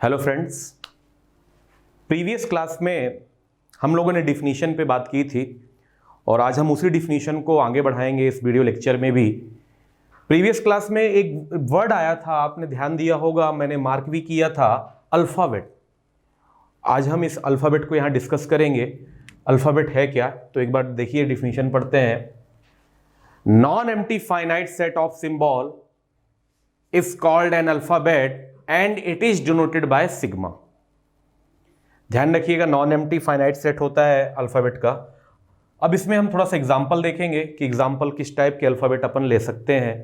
Hello friends, previous class में हम लोगों ने डिफिनीशन पे बात की थी और आज हम उसी डिफिनीशन को आगे बढ़ाएंगे इस वीडियो लेक्चर में भी। प्रीवियस क्लास में एक वर्ड आया था, आपने ध्यान दिया होगा, मैंने मार्क भी किया था, अल्फ़ाबेट। आज हम इस अल्फ़ाबेट को यहाँ डिस्कस करेंगे। अल्फ़ाबेट है क्या, तो एक बार देखिए डिफिनीशन पढ़ते हैं। Non empty finite set of symbol is called an alphabet and it is denoted by sigma. ध्यान रखिएगा, नॉन एम्प्टी फाइनाइट सेट होता है अल्फाबेट का। अब इसमें हम थोड़ा सा एग्जांपल देखेंगे कि एग्जांपल किस टाइप के अल्फाबेट अपन ले सकते हैं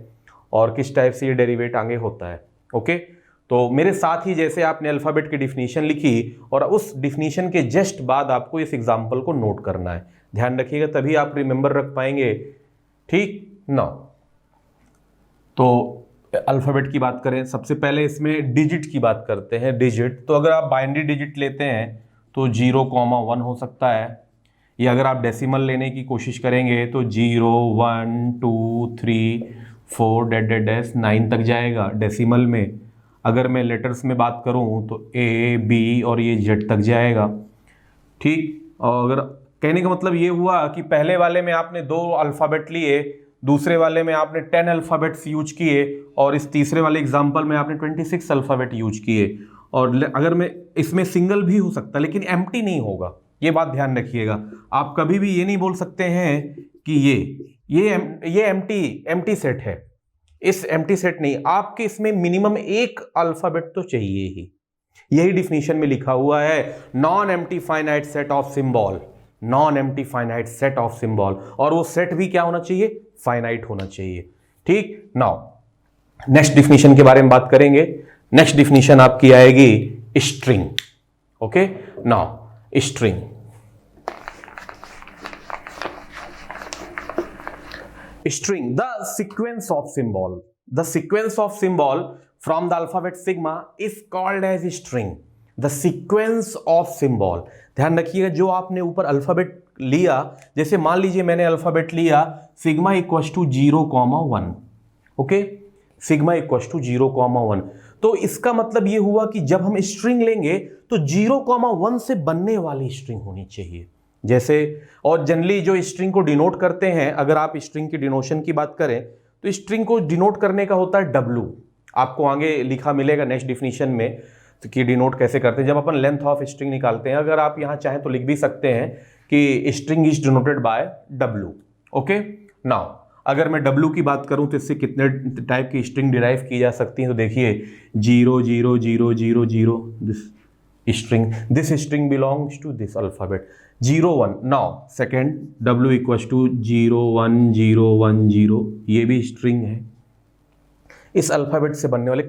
और किस टाइप से ये डेरिवेट आगे होता है। ओके, तो मेरे साथ ही जैसे आपने अल्फाबेट की डिफिनीशन लिखी और उस डिफिनीशन के जस्ट बाद आपको इस एग्जांपल को नोट करना है। ध्यान रखिएगा, तभी आप रिमेंबर रख पाएंगे। ठीक ना, तो अल्फ़ाबेट की बात करें, सबसे पहले इसमें डिजिट की बात करते हैं। डिजिट, तो अगर आप बाइनरी डिजिट लेते हैं तो 0,1 हो सकता है, या अगर आप डेसिमल लेने की कोशिश करेंगे तो 0, 1, 2, 3, 4 डैश 9 तक जाएगा डेसिमल में। अगर मैं लेटर्स में बात करूं तो A, B और ये Z तक जाएगा। ठीक, और अगर कहने का मतलब ये हुआ कि पहले वाले में आपने 2 अल्फ़ाबेट लिए, दूसरे वाले में आपने 10 अल्फ़ाबेट्स यूज किए और इस तीसरे वाले एग्जाम्पल में आपने 26 अल्फ़ाबेट यूज किए। और अगर मैं इसमें सिंगल भी हो सकता है लेकिन एम्प्टी नहीं होगा, ये बात ध्यान रखिएगा। आप कभी भी ये नहीं बोल सकते हैं कि ये एम्प्टी सेट है। इस एम्प्टी सेट नहीं, आपके इसमें मिनिमम एक अल्फ़ाबेट तो चाहिए ही। यही डिफिनीशन में लिखा हुआ है, non empty finite set of symbol, non empty finite set of symbol. और वो सेट भी क्या होना चाहिए, फाइनाइट होना चाहिए। ठीक, नाउ नेक्स्ट डिफिनीशन के बारे में बात करेंगे। नेक्स्ट डिफिनीशन आपकी आएगी string. Okay, now string, string the sequence of symbol, the sequence of symbol from the alphabet sigma is called as string. The sequence of symbol, ध्यान रखिएगा, जो आपने ऊपर अल्फाबेट लिया, जैसे मान लीजिए मैंने अल्फाबेट लिया sigma equal to 0,1। Okay, sigma equal to 0,1, तो इसका मतलब ये हुआ कि जब हम स्ट्रिंग लेंगे तो 0,1 से बनने वाली स्ट्रिंग होनी चाहिए। जैसे, और जनरली जो स्ट्रिंग को डिनोट करते हैं, अगर आप स्ट्रिंग की डिनोशन की बात करें तो स्ट्रिंग को डिनोट करने का होता है W। आपको आगे लिखा मिलेगा नेक्स्ट डिफिनीशन में कि डिनोट कैसे करते हैं जब अपन लेंथ ऑफ स्ट्रिंग निकालते हैं। अगर आप यहां चाहें तो लिख भी सकते हैं कि string is denoted by W। Okay, now अगर मैं W की बात करूं तो इससे कितने टाइप की स्ट्रिंग डिराइव की जा सकती है, तो देखिए 0, 0, 0, 0, 0, this string belongs to this alphabet. 0, 1, now second W equal to 0, 1, 0, 1, 0, ये भी स्ट्रिंग है। इस अल्फाबेट से बनने वाले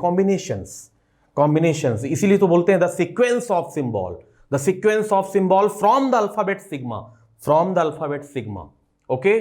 कॉम्बिनेशंस, इसीलिए तो बोलते हैं the sequence of symbol, the sequence of symbol from the alphabet sigma, from the alphabet sigma. Okay,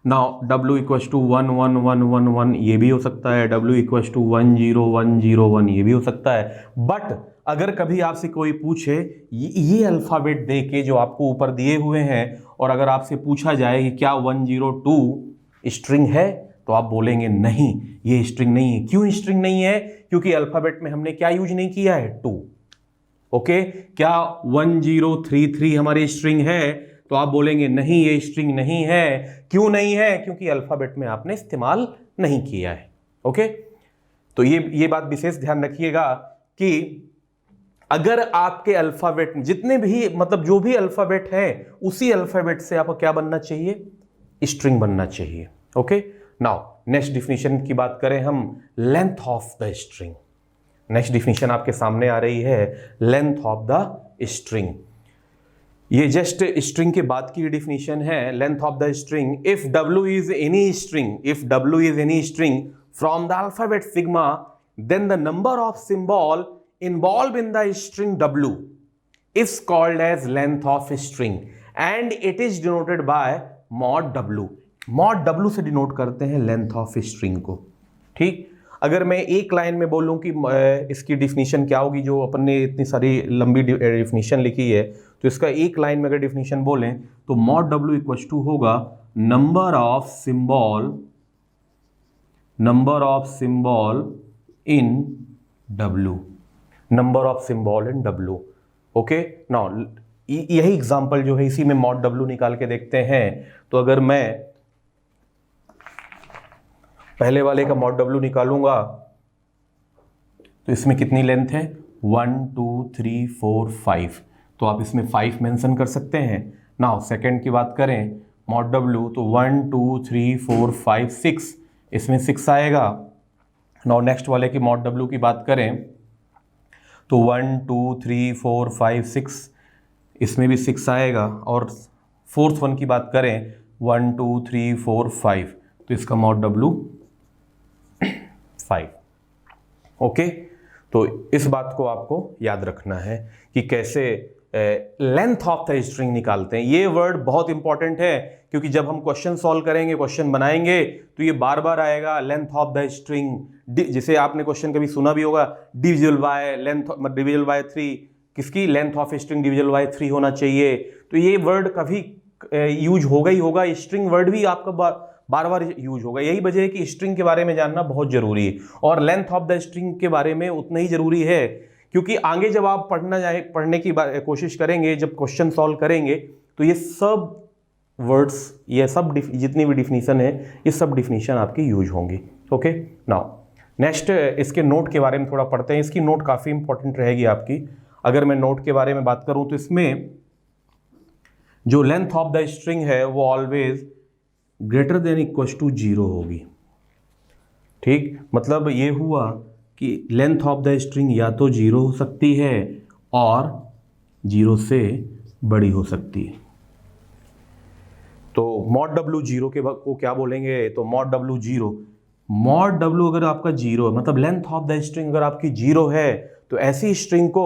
now W equal to 1, 1, 1, 1, 1, ये भी हो सकता है। W इक्वल टू 1, 0, 1, 0, 1, ये भी हो सकता है। बट अगर कभी आपसे कोई पूछे ये अल्फाबेट दे के जो आपको ऊपर दिए हुए हैं, और अगर आपसे पूछा जाए कि क्या 102 स्ट्रिंग है, तो आप बोलेंगे नहीं, ये स्ट्रिंग नहीं है। क्यों स्ट्रिंग नहीं है? क्योंकि अल्फाबेट में हमने क्या यूज नहीं किया है, 2। ओके, क्या 1033 हमारी स्ट्रिंग है? तो आप बोलेंगे नहीं, ये स्ट्रिंग नहीं है। क्यों नहीं है? क्योंकि अल्फाबेट में आपने इस्तेमाल नहीं किया है। ओके, तो ये बात विशेष ध्यान रखिएगा कि अगर आपके अल्फाबेट जितने भी, मतलब जो भी अल्फाबेट है, उसी अल्फाबेट से आपको क्या बनना चाहिए, स्ट्रिंग बनना चाहिए। ओके, नाउ नेक्स्ट डिफिनीशन की बात करें हम, length of the string. Next definition आपके सामने आ रही है, लेंथ ऑफ द स्ट्रिंग। ये जस्ट स्ट्रिंग के बाद की डिफिनीशन है, length of the string. If W is any string, if W is any string from the alphabet sigma, then the number of symbol involved in the string W is called as length of string and it is denoted by mod W। mod W से denote करते हैं length of string को। ठीक, अगर मैं एक line में बोलूं कि इसकी डिफिनीशन क्या होगी, जो अपन ने इतनी सारी लंबी डिफिनीशन लिखी है, तो इसका एक लाइन में अगर डिफिनीशन बोलें तो mod W इक्वल टू होगा number of symbol in W। Number of symbol in W। Okay, now यही एग्जांपल जो है इसी में मॉड W निकाल के देखते हैं। तो अगर मैं पहले वाले का मॉड W निकालूंगा तो इसमें कितनी लेंथ है, 1 2 3 4 5, तो आप इसमें 5 मेंशन कर सकते हैं। नाउ सेकंड की बात करें मॉड W, तो 1 2 3 4 5 6, इसमें 6 आएगा। नाउ नेक्स्ट वाले की मॉड W की बात करें तो 1 2 3 4 5 6, इसमें भी 6 आएगा। और फोर्थ वन की बात करें 1 2 3 4 5, तो इसका मॉड W 5। ओके, तो इस बात को आपको याद रखना है कि कैसे लेंथ ऑफ द स्ट्रिंग निकालते हैं। ये वर्ड बहुत इंपॉर्टेंट है क्योंकि जब हम क्वेश्चन सॉल्व करेंगे, क्वेश्चन बनाएंगे, तो ये बार बार आएगा लेंथ ऑफ द स्ट्रिंग। जिसे आपने क्वेश्चन कभी सुना भी होगा, divisible by length, divisible by 3, किसकी length of string divisible by 3 होना चाहिए। तो ये वर्ड कभी यूज होगा ही होगा। स्ट्रिंग वर्ड भी आपका बार बार यूज होगा। यही वजह है कि स्ट्रिंग के बारे में जानना बहुत जरूरी है और लेंथ ऑफ द स्ट्रिंग के बारे में उतना ही जरूरी है, क्योंकि आगे जब आप पढ़ने की कोशिश करेंगे, जब क्वेश्चन सॉल्व करेंगे, तो ये सब वर्ड्स, ये सब जितनी भी डिफिनीशन है, ये सब डिफिनीशन आपकी यूज होंगी। ओके, नाउ नेक्स्ट इसके नोट के बारे में थोड़ा पढ़ते हैं। इसकी नोट काफ़ी इंपॉर्टेंट रहेगी आपकी। अगर मैं नोट के बारे में बात करूं तो इसमें जो लेंथ ऑफ द स्ट्रिंग है वो always greater than equal to 0 होगी। ठीक, मतलब ये हुआ कि लेंथ ऑफ द स्ट्रिंग या तो 0 हो सकती है और 0 से बड़ी हो सकती है। तो मॉड W 0 के को क्या बोलेंगे, तो मॉड W 0, मॉड W अगर आपका 0 है, मतलब लेंथ ऑफ द स्ट्रिंग अगर आपकी 0 है, तो ऐसी स्ट्रिंग को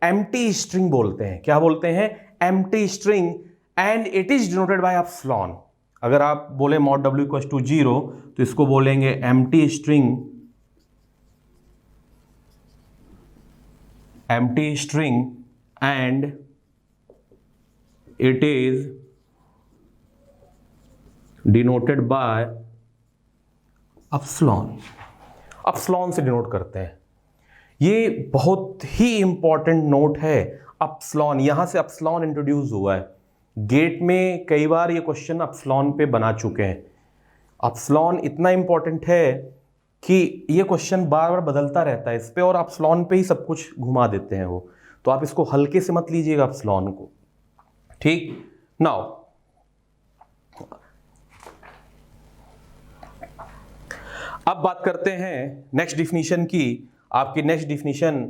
एम्प्टी स्ट्रिंग बोलते हैं। क्या बोलते हैं, empty string, and it is denoted by epsilon. अगर आप बोले मॉड W इक्वल टू 0, तो इसको बोलेंगे empty string, empty string and it is denoted by epsilon. Epsilon से डिनोट करते हैं। ये बहुत ही इंपॉर्टेंट नोट है, एप्सिलॉन। यहां से एप्सिलॉन इंट्रोड्यूस हुआ है। गेट में कई बार ये क्वेश्चन एप्सिलॉन पे बना चुके हैं। एप्सिलॉन इतना इंपॉर्टेंट है कि ये क्वेश्चन बार बार बदलता रहता है इस पे, और एप्सिलॉन पे ही सब कुछ घुमा देते हैं वो। तो आप इसको हल्के से मत लीजिएगा एप्सिलॉन को। ठीक, नाउ अब बात करते हैं नेक्स्ट डिफिनीशन की। आपकी नेक्स्ट डिफिनीशन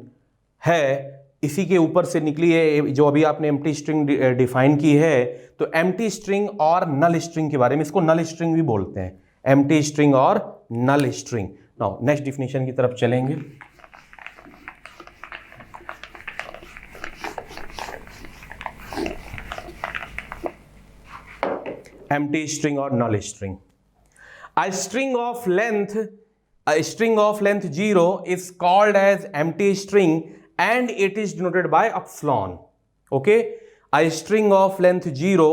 है, इसी के ऊपर से निकली है, जो अभी आपने एम्प्टी स्ट्रिंग डिफाइन की है। तो एम्प्टी स्ट्रिंग और नल स्ट्रिंग के बारे में, इसको नल स्ट्रिंग भी बोलते हैं, एम्प्टी स्ट्रिंग और नल स्ट्रिंग। नाउ नेक्स्ट डिफिनीशन की तरफ चलेंगे। एम्प्टी स्ट्रिंग और नल string. A string of length 0 is called as empty string and it is denoted by epsilon. Okay, a string of length 0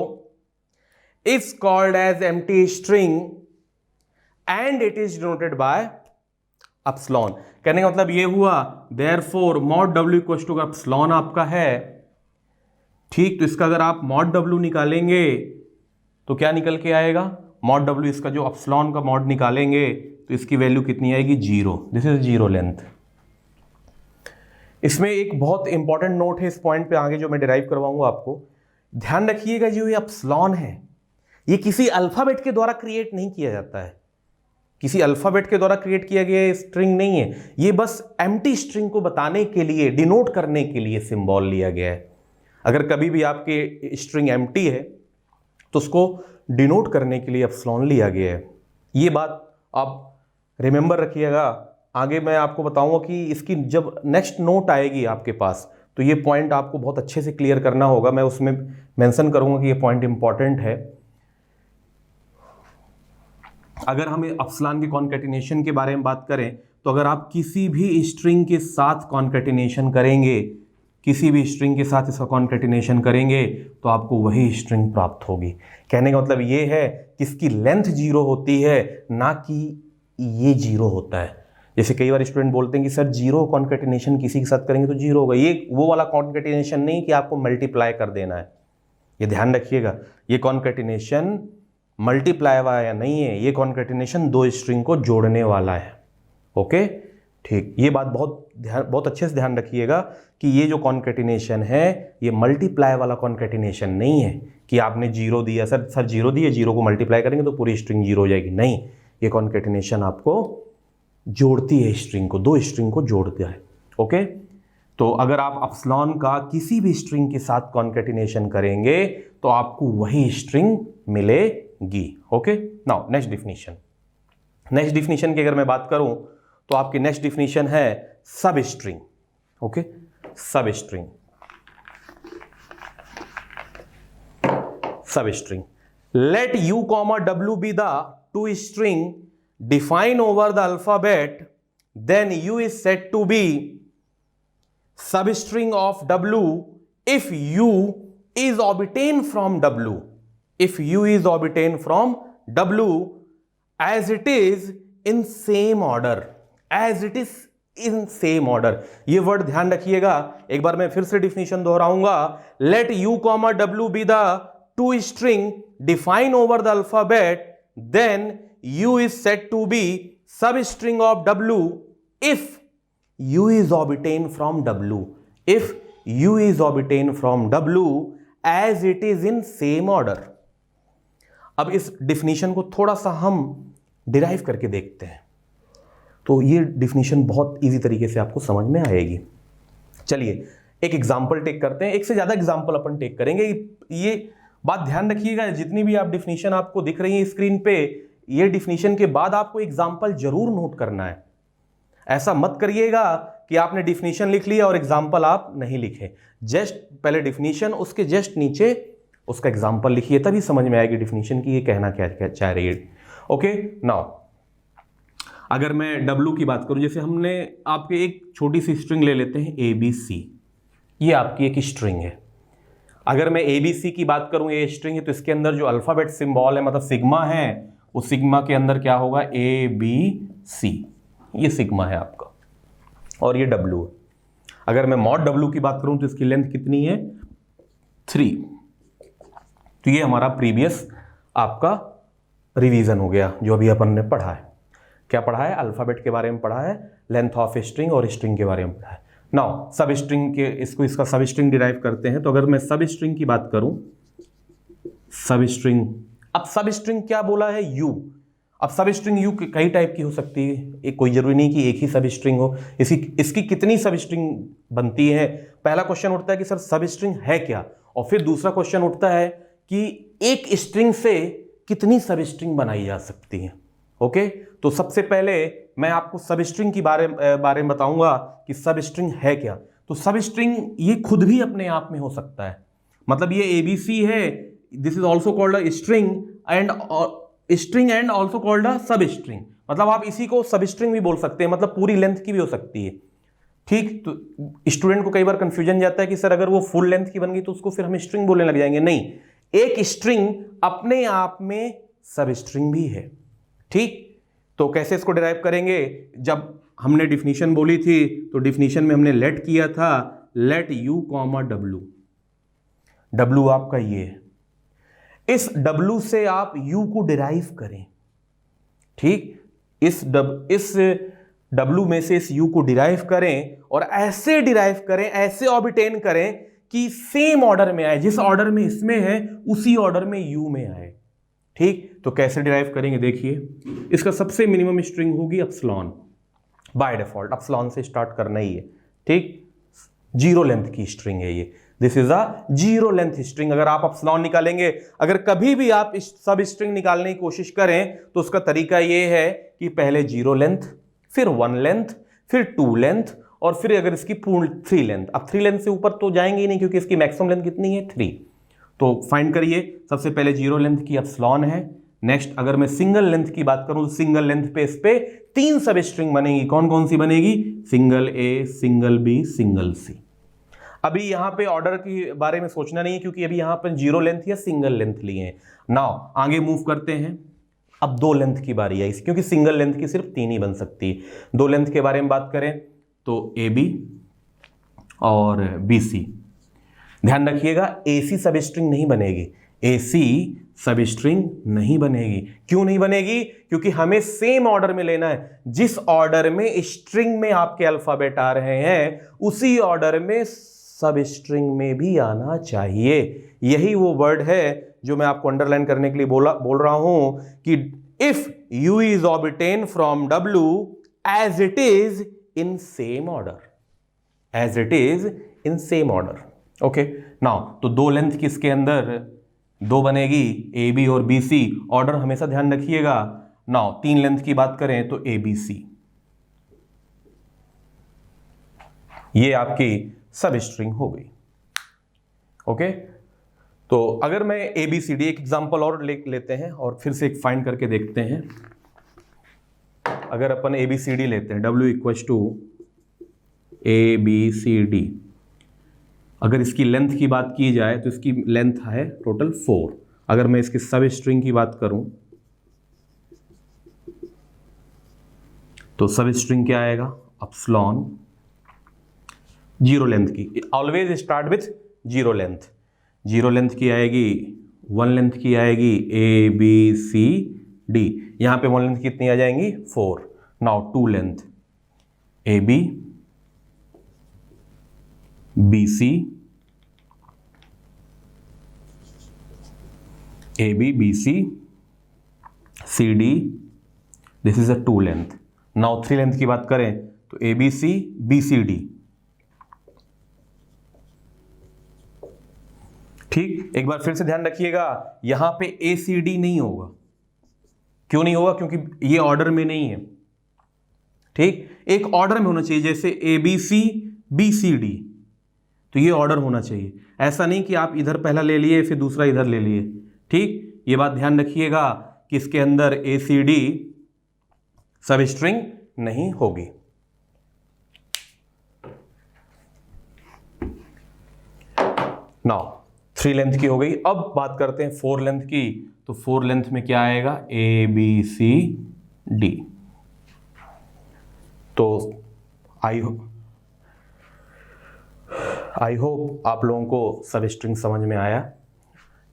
is called as empty string and it is denoted by epsilon. कहने का मतलब ये हुआ, therefore mod W equal to epsilon आपका है। ठीक, तो इसका अगर आप mod W निकालेंगे तो क्या निकल के आएगा, मॉड W, इसका जो एप्सिलॉन का मॉड निकालेंगे तो इसकी वैल्यू कितनी आएगी, 0। This is 0 length. इसमें एक बहुत इंपॉर्टेंट नोट है इस पॉइंट पे आगे जो मैं डिराइव करवाऊंगा आपको। ध्यान रखिएगा, जो ये एप्सिलॉन है ये किसी अल्फाबेट के द्वारा क्रिएट नहीं किया जाता है, किसी अल्फाबेट के द्वारा क्रिएट किया गया स्ट्रिंग नहीं है। ये बस एम्प्टी स्ट्रिंग को बताने के लिए, डिनोट करने के लिए सिंबल लिया गया है। अगर कभी भी आपके स्ट्रिंग एम्प्टी है तो उसको डिनोट करने के लिए एप्सिलॉन लिया गया है। ये बात आप रिमेंबर रखिएगा। आगे मैं आपको बताऊंगा कि इसकी जब नेक्स्ट नोट आएगी आपके पास, तो ये पॉइंट आपको बहुत अच्छे से क्लियर करना होगा। मैं उसमें मेंशन करूंगा कि ये पॉइंट इंपॉर्टेंट है। अगर हम एप्सिलॉन के कॉन्कैटिनेशन के बारे में बात करें, तो अगर आप किसी भी स्ट्रिंग के साथ कॉन्कैटिनेशन करेंगे, किसी भी स्ट्रिंग के साथ इसका कॉन्कैटिनेशन करेंगे, तो आपको वही स्ट्रिंग प्राप्त होगी। कहने का मतलब ये है कि इसकी लेंथ 0 होती है, ना कि ये 0 होता है। जैसे कई बार स्टूडेंट बोलते हैं कि सर जीरो कॉन्केटिनेशन किसी के साथ करेंगे तो जीरो होगा, ये वो वाला कॉन्केटिनेशन नहीं कि आपको मल्टीप्लाई कर देना है, ये ध्यान रखिएगा। ये कॉन्केटिनेशन मल्टीप्लाई वाला नहीं है, ये कॉन्केटिनेशन दो स्ट्रिंग को जोड़ने वाला है। ओके ठीक, ये बात बहुत अच्छे से ध्यान रखिएगा कि ये जो कॉन्केटिनेशन है ये मल्टीप्लाई वाला कॉन्केटिनेशन नहीं है कि आपने जीरो दिया, सर जीरो दिया, जीरो को मल्टीप्लाई करेंगे तो पूरी स्ट्रिंग जीरो हो जाएगी, नहीं, ये कॉन्केटिनेशन आपको जोड़ती है स्ट्रिंग को, दो स्ट्रिंग को जोड़ता है। ओके, तो अगर आप एप्सिलॉन का किसी भी स्ट्रिंग के साथ कॉन्केटिनेशन करेंगे तो आपको वही स्ट्रिंग मिलेगी। ओके, नाउ नेक्स्ट डिफिनीशन की अगर मैं बात करूं तो आपकी नेक्स्ट डिफिनीशन है substring. Okay, substring let u, w be the two string defined over the alphabet, then u is said to be substring of w if u is obtained from w, if u is obtained from w as it is in same order, as it is in same order। ये word ध्यान रखिएगा, एक बार मैं फिर से definition दोहराऊंगा। let u, w be the two string defined over the alphabet, then u is said to be substring of w if u is obtained from w, if u is obtained from w as it is in same order। अब इस definition को थोड़ा सा हम derive करके देखते हैं, तो ये डिफिनीशन बहुत इजी तरीके से आपको समझ में आएगी। चलिए एक एग्जांपल टेक करते हैं, एक से ज्यादा एग्जांपल अपन टेक करेंगे। ये बात ध्यान रखिएगा, जितनी भी आप डिफिनीशन आपको दिख रही है स्क्रीन पे, ये डिफिनीशन के बाद आपको एग्जांपल जरूर नोट करना है। ऐसा मत करिएगा कि आपने डिफिनीशन लिख लिया और एग्जांपल आप नहीं लिखे, जस्ट पहले डिफिनीशन, उसके जस्ट नीचे उसका एग्जांपल लिखिए, तभी समझ में आएगी डिफिनीशन की ये कहना क्या चाह रही है। ओके, नाउ अगर मैं W की बात करूं, जैसे हमने आपके एक छोटी सी स्ट्रिंग ले लेते हैं ABC, ये आपकी एक स्ट्रिंग है। अगर मैं ABC की बात करूं, ये स्ट्रिंग है, तो इसके अंदर जो अल्फाबेट सिंबल है, मतलब सिग्मा है, उस सिग्मा के अंदर क्या होगा, ABC, ये सिग्मा है आपका, और ये W है। अगर मैं मॉड W की बात करूं तो इसकी लेंथ कितनी है, 3। तो ये हमारा प्रीवियस आपका रिवीजन हो गया, जो अभी अपन ने पढ़ा है। क्या पढ़ा है, अल्फाबेट के बारे में पढ़ा है, लेंथ ऑफ स्ट्रिंग और स्ट्रिंग के बारे में पढ़ा है। नाउ सब स्ट्रिंग के इसका सब स्ट्रिंग डिराइव करते हैं। तो अगर मैं सब स्ट्रिंग की बात करूं, सब स्ट्रिंग, अब सब स्ट्रिंग क्या बोला है, यू। अब सब स्ट्रिंग यू कई टाइप की हो सकती है, एक कोई जरूरी नहीं कि एक ही सब स्ट्रिंग हो। इसकी कितनी सब स्ट्रिंग बनती है, पहला क्वेश्चन उठता है कि सर सब स्ट्रिंग है क्या, और फिर दूसरा क्वेश्चन उठता है कि एक स्ट्रिंग से कितनी सब स्ट्रिंग बनाई जा सकती है। ओके, तो सबसे पहले मैं आपको सब स्ट्रिंग की बारे में बताऊंगा कि सब स्ट्रिंग है क्या। तो सब स्ट्रिंग ये खुद भी अपने आप में हो सकता है, मतलब ये ABC है, this is also called a string and also called a सब स्ट्रिंग। मतलब आप इसी को सब स्ट्रिंग भी बोल सकते हैं, मतलब पूरी लेंथ की भी हो सकती है। ठीक, तो स्टूडेंट को कई बार कंफ्यूजन जाता है कि सर अगर वो फुल लेंथ की बन गई तो उसको फिर हम स्ट्रिंग बोलने लग जाएंगे। नहीं, एक स्ट्रिंग अपने आप में सब स्ट्रिंग भी है। ठीक, तो कैसे इसको डिराइव करेंगे, जब हमने डिफिनीशन बोली थी तो डिफिनीशन में हमने लेट किया था, लेट u, w। w आपका ये है, इस w से आप u को डिराइव करें। ठीक, इस w में से इस u को डिराइव करें, और ऐसे डिराइव करें, ऐसे ऑबिटेन करें कि सेम ऑर्डर में आए, जिस ऑर्डर में इसमें है उसी ऑर्डर में u में आए। ठीक, तो कैसे डिराइव करेंगे, देखिए इसका सबसे मिनिमम स्ट्रिंग होगी एप्सिलॉन, बाय डिफॉल्ट एप्सिलॉन से स्टार्ट करना ही है। ठीक, जीरो लेंथ की स्ट्रिंग है ये, this is a zero length string. अगर आप एप्सिलॉन निकालेंगे, अगर कभी भी आप सब स्ट्रिंग निकालने की कोशिश करें तो उसका तरीका ये है कि पहले जीरो लेंथ, फिर 1 लेंथ, फिर 2 लेंथ, और फिर अगर इसकी पूर्ण 3 लेंथ। अब 3 लेंथ से ऊपर तो जाएंगे ही नहीं क्योंकि इसकी मैक्सिमम लेंथ कितनी है, 3। तो फाइंड करिए, सबसे पहले जीरो लेंथ की एप्सिलॉन है। नेक्स्ट अगर मैं सिंगल लेंथ की बात करूं तो सिंगल लेंथ पे इस पे 3 सब स्ट्रिंग बनेगी। कौन कौन सी बनेगी, single A, single B, single C। अभी यहां पे ऑर्डर के बारे में सोचना नहीं है क्योंकि अभी यहां पर जीरो लेंथ या सिंगल लेंथ लिए हैं। नाउ आगे मूव करते हैं। अब दो लेंथ की बारी आई, क्योंकि सिंगल लेंथ की सिर्फ 3 ही बन सकती है। दो लेंथ के बारे में बात करें तो AB और BC। ध्यान रखिएगा AC सब स्ट्रिंग नहीं बनेगी, AC सब स्ट्रिंग नहीं बनेगी। क्यों नहीं बनेगी? क्योंकि हमें सेम ऑर्डर में लेना है। जिस ऑर्डर में स्ट्रिंग में आपके अल्फाबेट आ रहे हैं उसी ऑर्डर में सब स्ट्रिंग में भी आना चाहिए। यही वो वर्ड है जो मैं आपको अंडरलाइन करने के लिए बोल रहा हूं कि if U is obtained from W as it is in same order, as it is in same order. Okay, now तो दो लेंथ किसके अंदर दो बनेगी, AB और BC। ऑर्डर हमेशा ध्यान रखिएगा। नाउ तीन लेंथ की बात करें तो ABC, ये आपकी सब स्ट्रिंग हो गई। ओके, तो अगर मैं ABCD एक एग्जांपल और लेते हैं और फिर से एक फाइंड करके देखते हैं। अगर अपन ABCD लेते हैं, W इक्वल्स टू ABCD, अगर इसकी लेंथ की बात की जाए तो इसकी लेंथ है टोटल 4। अगर मैं इसकी सब स्ट्रिंग की बात करूं तो सब स्ट्रिंग क्या आएगा, एप्सिलॉन, जीरो लेंथ की। Always start with zero length. Zero length की आएगी, वन लेंथ की आएगी ABCD। यहां पे वन लेंथ कितनी आ जाएंगी, 4। Now two length AB BC AB BC CD, this is a two length. Now three length की बात करें तो ABC BCD। ठीक, एक बार फिर से ध्यान रखिएगा, यहां पे ACD नहीं होगा। क्यों नहीं होगा? क्योंकि ये ऑर्डर में नहीं है। ठीक, एक ऑर्डर में होना चाहिए, जैसे ABC BCD, तो ये ऑर्डर होना चाहिए। ऐसा नहीं कि आप इधर पहला ले लिए फिर दूसरा इधर ले लिए। ठीक, ये बात ध्यान रखिएगा कि इसके अंदर ACD सब स्ट्रिंग नहीं होगी। नाउ थ्री लेंथ की हो गई। अब बात करते हैं फोर लेंथ की। तो फोर लेंथ में क्या आएगा, ABCD। तो आई होप आप लोगों को सब स्ट्रिंग समझ में आया।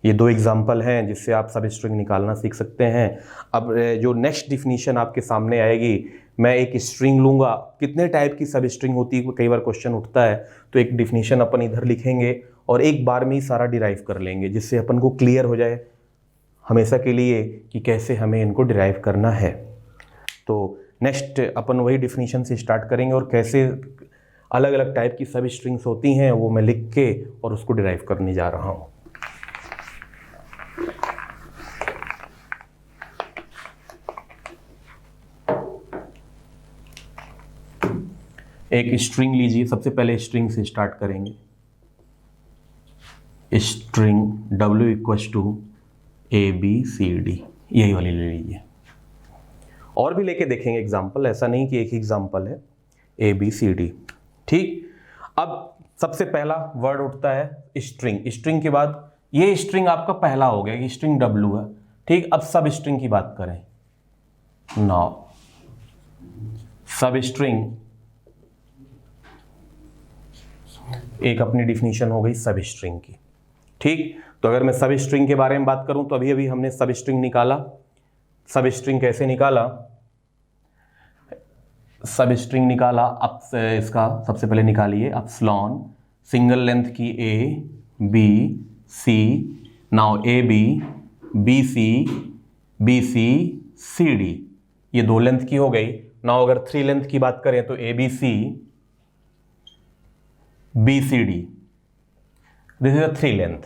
ये दो एग्जाम्पल हैं जिससे आप सब स्ट्रिंग निकालना सीख सकते हैं। अब जो नेक्स्ट डिफिनीशन आपके सामने आएगी, मैं एक स्ट्रिंग लूँगा, कितने टाइप की सब स्ट्रिंग होती है, कई बार क्वेश्चन उठता है, तो एक डिफिनीशन अपन इधर लिखेंगे और एक बार में ही सारा डिराइव कर लेंगे, जिससे अपन को क्लियर हो जाए हमेशा के लिए कि कैसे हमें इनको डिराइव करना है। तो नेक्स्ट अपन वही डिफिनीशन से स्टार्ट करेंगे और कैसे अलग अलग टाइप की सब स्ट्रिंग्स होती हैं वो मैं लिख के और उसको डिराइव करने जा रहा हूँ। एक स्ट्रिंग लीजिए, सबसे पहले स्ट्रिंग से स्टार्ट करेंगे। String W equals to ABCD, यही वाली ले लीजिए। और भी लेके देखेंगे एग्जाम्पल, ऐसा नहीं कि एक ही एग्जाम्पल है, ABCD। ठीक, अब सबसे पहला वर्ड उठता है स्ट्रिंग। स्ट्रिंग के बाद ये स्ट्रिंग आपका पहला हो गया कि स्ट्रिंग W है। ठीक, अब सब स्ट्रिंग की बात करें। नाउ सब स्ट्रिंग एक अपनी डिफिनीशन हो गई सब स्ट्रिंग की। ठीक, तो अगर मैं सब स्ट्रिंग के बारे में बात करूं तो अभी हमने सब स्ट्रिंग निकाला। सब स्ट्रिंग कैसे निकाला, सब स्ट्रिंग निकाला। अब इसका सबसे पहले निकालिए एप्सिलॉन, सिंगल लेंथ की ABC, now AB BC BC CD, ये दो लेंथ की हो गई। नाउ अगर थ्री लेंथ की बात करें तो ABC BCD, this is a three length.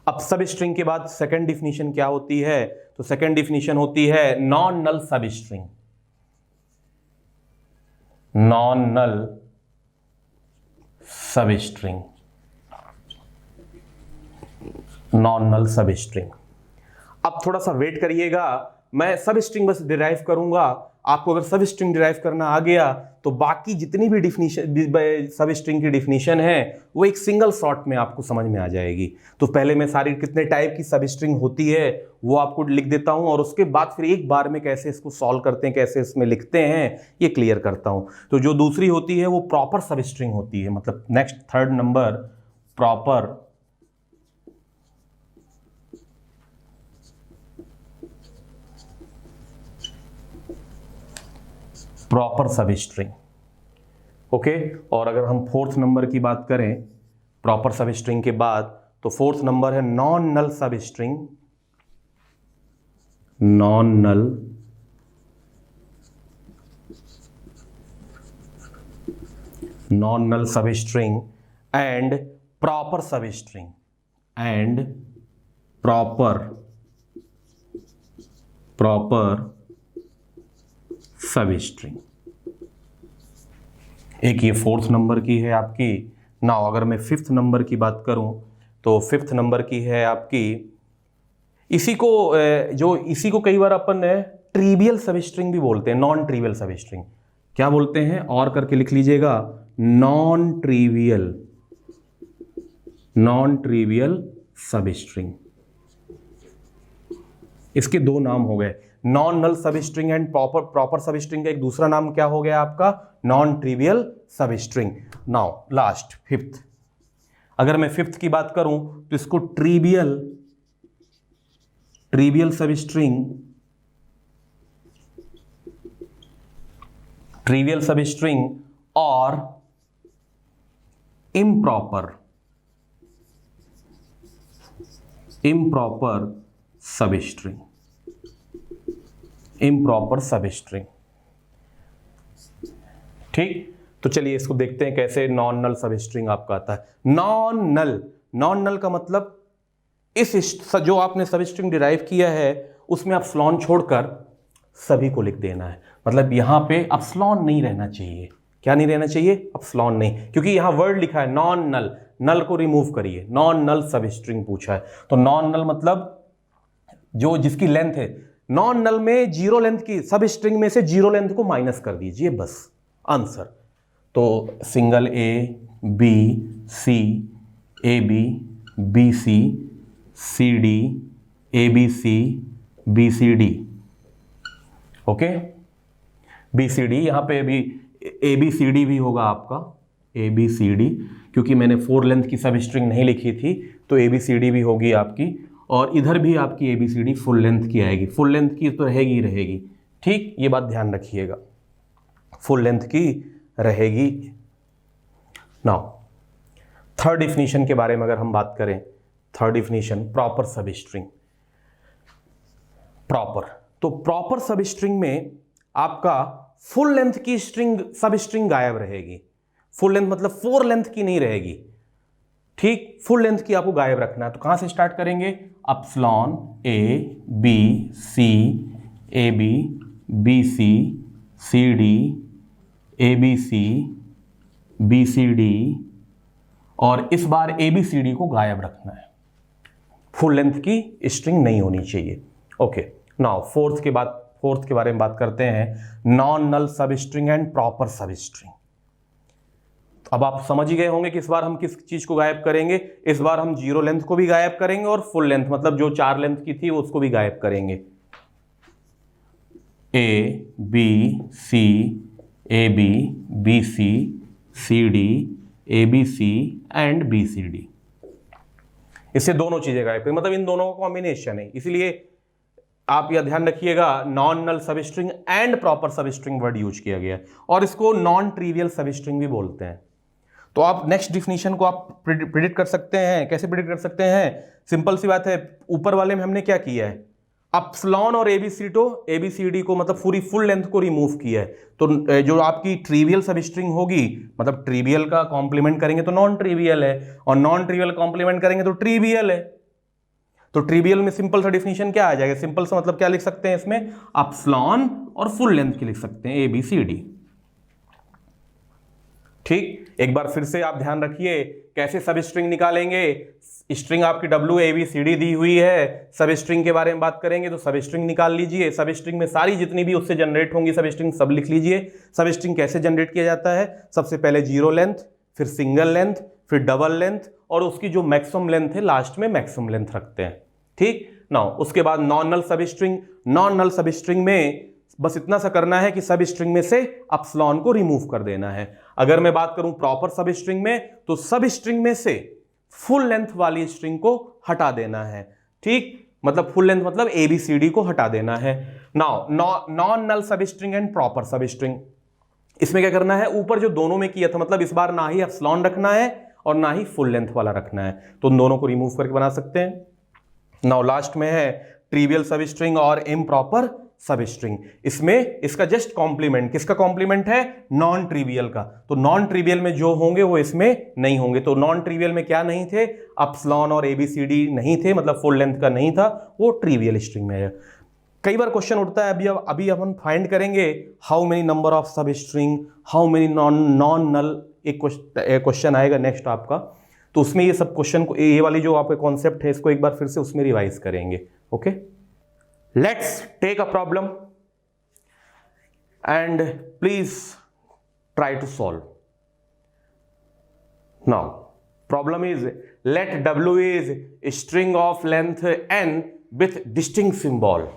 अब सब स्ट्रिंग के बाद सेकंड डिफिनीशन क्या होती है, तो सेकंड डिफिनीशन होती है non null substring. Non null substring, non null substring. अब थोड़ा सा वेट करिएगा, मैं सब स्ट्रिंग बस डिराइव करूंगा, आपको अगर सब स्ट्रिंग डिराइव करना आ गया तो बाकी जितनी भी डिफिनीशन सब स्ट्रिंग की डिफिनीशन है वो एक सिंगल शॉट में आपको समझ में आ जाएगी। तो पहले मैं सारी कितने टाइप की सब स्ट्रिंग होती है वो आपको लिख देता हूं और उसके बाद फिर एक बार में कैसे इसको सॉल्व करते हैं, कैसे इसमें लिखते हैं, ये क्लियर करता हूं। तो जो दूसरी होती है वो प्रॉपर सब स्ट्रिंग होती है, मतलब नेक्स्ट थर्ड नंबर प्रॉपर सब स्ट्रिंग। ओके, और अगर हम फोर्थ नंबर की बात करें प्रॉपर सब स्ट्रिंग के बाद, तो फोर्थ नंबर है non null substring. Non null substring and proper सब स्ट्रिंग एंड प्रॉपर सब स्ट्रिंग। एक ये फोर्थ नंबर की है आपकी। नाउ अगर मैं फिफ्थ नंबर की बात करूं तो फिफ्थ नंबर की है आपकी, इसी को कई बार अपन ट्रिवियल सब स्ट्रिंग भी बोलते हैं, नॉन ट्रिवियल सब स्ट्रिंग। क्या बोलते हैं और करके लिख लीजिएगा, नॉन ट्रिवियल सब स्ट्रिंग। इसके दो नाम हो गए, non null substring and proper सब स्ट्रिंग का एक दूसरा नाम क्या हो गया आपका, नॉन ट्रिवियल सब स्ट्रिंग। नाउ लास्ट फिफ्थ, अगर मैं फिफ्थ की बात करूं तो इसको ट्रिवियल सब स्ट्रिंग और इम्प्रॉपर सब स्ट्रिंग। ठीक, तो चलिए इसको देखते हैं कैसे नॉन नल सब स्ट्रिंग आपका आता है। नॉन नल का मतलब जो आपने सब स्ट्रिंग डिराइव किया है उसमें अपस्लॉन छोड़कर सभी को लिख देना है। मतलब यहां पे अपस्लॉन नहीं रहना चाहिए। क्या नहीं रहना चाहिए, अपस्लॉन नहीं, क्योंकि यहां वर्ड लिखा है नॉन नल, नल को रिमूव करिए, नॉन नल सब स्ट्रिंग पूछा है। तो नॉन नल मतलब जो जिसकी लेंथ है, नॉन नल में जीरो लेंथ की, सब स्ट्रिंग में से जीरो लेंथ को माइनस कर दीजिए, बस आंसर। तो single A B C, A B B C, C D, A B C, B C D. Okay, B C D, यहां पे भी ए बी सी डी भी होगा आपका, ए बी सी डी, क्योंकि मैंने 4 लेंथ की सब स्ट्रिंग नहीं लिखी थी तो ए बी सी डी भी होगी आपकी। और इधर भी आपकी A B C D full length की आएगी, फुल लेंथ की तो रहेगी। ठीक, ये बात ध्यान रखिएगा, फुल लेंथ की रहेगी। नाउ थर्ड डिफिनीशन के बारे में अगर हम बात करें, थर्ड डिफिनीशन प्रॉपर सब स्ट्रिंग। तो प्रॉपर सब स्ट्रिंग में आपका फुल लेंथ की सब स्ट्रिंग गायब रहेगी। फुल लेंथ मतलब 4 लेंथ की नहीं रहेगी। ठीक, फुल लेंथ की आपको गायब रखना है। तो कहां से स्टार्ट करेंगे, epsilon A B C, A B B C, C D, A B C, B C D, और इस बार ए बी सी डी को गायब रखना है, फुल लेंथ की स्ट्रिंग नहीं होनी चाहिए। ओके, नाउ फोर्थ के बारे में बात करते हैं, non null substring and proper सब स्ट्रिंग। अब आप समझ ही गए होंगे कि इस बार हम किस चीज को गायब करेंगे। इस बार हम जीरो लेंथ को भी गायब करेंगे और फुल लेंथ मतलब जो 4 लेंथ की थी उसको भी गायब करेंगे। A B C, A B B C, C D, A B C and B C D, इससे दोनों चीजें गायब करेंगे, मतलब इन दोनों का कॉम्बिनेशन है। इसलिए आप यह ध्यान रखिएगा, non null substring and proper सब स्ट्रिंग वर्ड यूज किया गया है, और इसको नॉन ट्रिवियल सब स्ट्रिंग भी बोलते हैं। तो आप नेक्स्ट डिफिनीशन को आप प्रिडिक्ट कर सकते हैं। कैसे प्रिडिक्ट कर सकते हैं, सिंपल सी बात है, ऊपर वाले में हमने क्या किया है, अपस्लॉन और एबीसीडी को मतलब पूरी फुल लेंथ को रिमूव किया है। तो जो आपकी ट्रिवियल सब स्ट्रिंग होगी, मतलब ट्रिवियल का कॉम्प्लीमेंट करेंगे तो नॉन ट्रिवियल है, और नॉन ट्रिवियल कॉम्प्लीमेंट करेंगे तो ट्रिवियल है। तो ट्रिवियल में सिंपल सा डिफिनीशन क्या आ जाएगा, सिंपल सा मतलब क्या लिख सकते हैं इसमें, अपस्लॉन और फुल लेंथ की लिख सकते हैं, एबीसीडी। ठीक, एक बार फिर से आप ध्यान रखिए कैसे सब स्ट्रिंग निकालेंगे। स्ट्रिंग आपकी WABCD दी हुई है, सब स्ट्रिंग के बारे में बात करेंगे तो सब स्ट्रिंग निकाल लीजिए। सब स्ट्रिंग में सारी जितनी भी उससे जनरेट होंगी सब स्ट्रिंग सब लिख लीजिए। सब स्ट्रिंग कैसे जनरेट किया जाता है, सबसे पहले जीरो लेंथ, फिर सिंगल लेंथ, फिर डबल लेंथ, और उसकी जो मैक्सिमम लेंथ है लास्ट में मैक्सिमम लेंथ रखते हैं। ठीक नाउ उसके बाद non null substring. Non null सब स्ट्रिंग में बस इतना सा करना है कि सब स्ट्रिंग में से अपस्लॉन को रिमूव कर देना है। अगर मैं बात करूं प्रॉपर सब स्ट्रिंग में तो सब स्ट्रिंग में से फुल लेंथ वाली स्ट्रिंग को हटा देना है। ठीक, मतलब फुल लेंथ मतलब ABCD को हटा देना है। Now non null substring and proper सब स्ट्रिंग, इसमें क्या करना है, ऊपर जो दोनों में किया था मतलब इस बार ना ही एप्सिलॉन रखना है और ना ही फुल लेंथ वाला रखना है, तो उन दोनों को रिमूव करके बना सकते हैं। नाउ लास्ट में है ट्रिवियल सब स्ट्रिंग और इम्प्रॉपर सब स्ट्रिंग। इसमें इसका जस्ट कॉम्प्लीमेंट, किसका कॉम्प्लीमेंट है, नॉन ट्रिवियल का। तो नॉन ट्रिवियल में जो होंगे वो इसमें नहीं होंगे। तो नॉन ट्रिवियल में क्या नहीं थे, अपस्लॉन और ABCD नहीं थे, मतलब फुल लेंथ का नहीं था, वो ट्रिवियल स्ट्रिंग में है। कई बार क्वेश्चन उठता है, अभी हम फाइंड करेंगे हाउ मेनी नंबर ऑफ सब string, how many non null, एक क्वेश्चन आएगा नेक्स्ट आपका, तो उसमें ये सब क्वेश्चन को, ये वाली जो आपका कॉन्सेप्ट है इसको एक बार फिर से उसमें रिवाइज करेंगे। Okay, let's take a problem and please try to solve. Now problem is let W is string of length n with distinct symbol.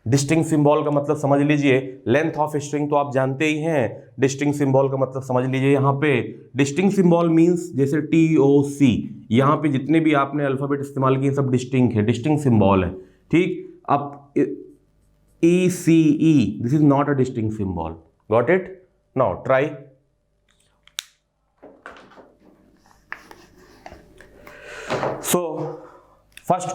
Distinct symbol का मतलब समझ लीजिए, लेंथ ऑफ स्ट्रिंग तो आप जानते ही हैं, डिस्टिंक्ट सिंबल का मतलब समझ लीजिए। यहाँ पे डिस्टिंक्ट सिंबल मींस जैसे TOC, यहाँ पे जितने भी आपने अल्फाबेट इस्तेमाल किए सब डिस्टिंक्ट है, डिस्टिंक्ट सिंबल है। ठीक, अब ECE this is not a distinct symbol, got it. Now try. So first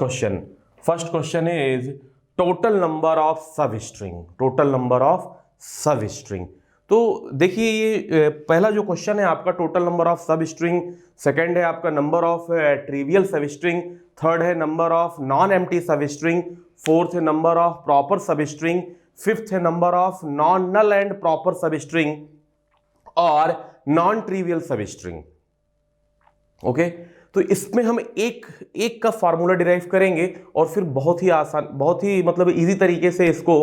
question is total number of सब स्ट्रिंग, टोटल नंबर ऑफ सब स्ट्रिंग। तो देखिए ये पहला जो क्वेश्चन है आपका टोटल नंबर ऑफ सब स्ट्रिंग, सेकंड है आपका नंबर ऑफ ट्रिवियल सब स्ट्रिंग, थर्ड है number of non empty sub string, fourth है नंबर ऑफ प्रॉपर सब स्ट्रिंग, फिफ्थ है number of non null and proper सब स्ट्रिंग और नॉन ट्रिवियल सब स्ट्रिंग। ओके, तो इसमें हम एक का फॉर्मूला डिराइव करेंगे और फिर बहुत ही आसान, बहुत ही मतलब इजी तरीके से इसको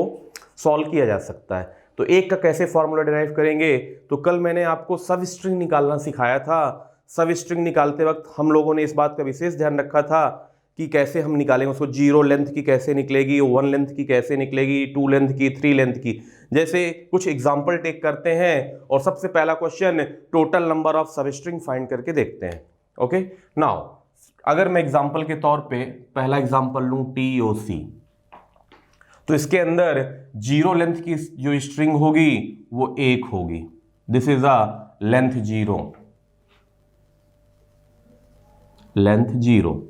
सॉल्व किया जा सकता है। तो एक का कैसे फॉर्मूला डिराइव करेंगे, तो कल मैंने आपको सब स्ट्रिंग निकालना सिखाया था। सब स्ट्रिंग निकालते वक्त हम लोगों ने इस बात का विशेष ध्यान रखा था कि कैसे हम निकालेंगे उसको, जीरो लेंथ की कैसे निकलेगी, वन लेंथ की कैसे निकलेगी, टू लेंथ की, थ्री लेंथ की। जैसे कुछ एग्जाम्पल टेक करते हैं और सबसे पहला क्वेश्चन टोटल नंबर ऑफ सब स्ट्रिंग फाइंड करके देखते हैं। ओके, नाउ अगर मैं एग्जाम्पल के तौर पे पहला एग्जाम्पल लूं TOC, तो इसके अंदर जीरो लेंथ की जो स्ट्रिंग होगी वो एक होगी, this is a length zero, length zero.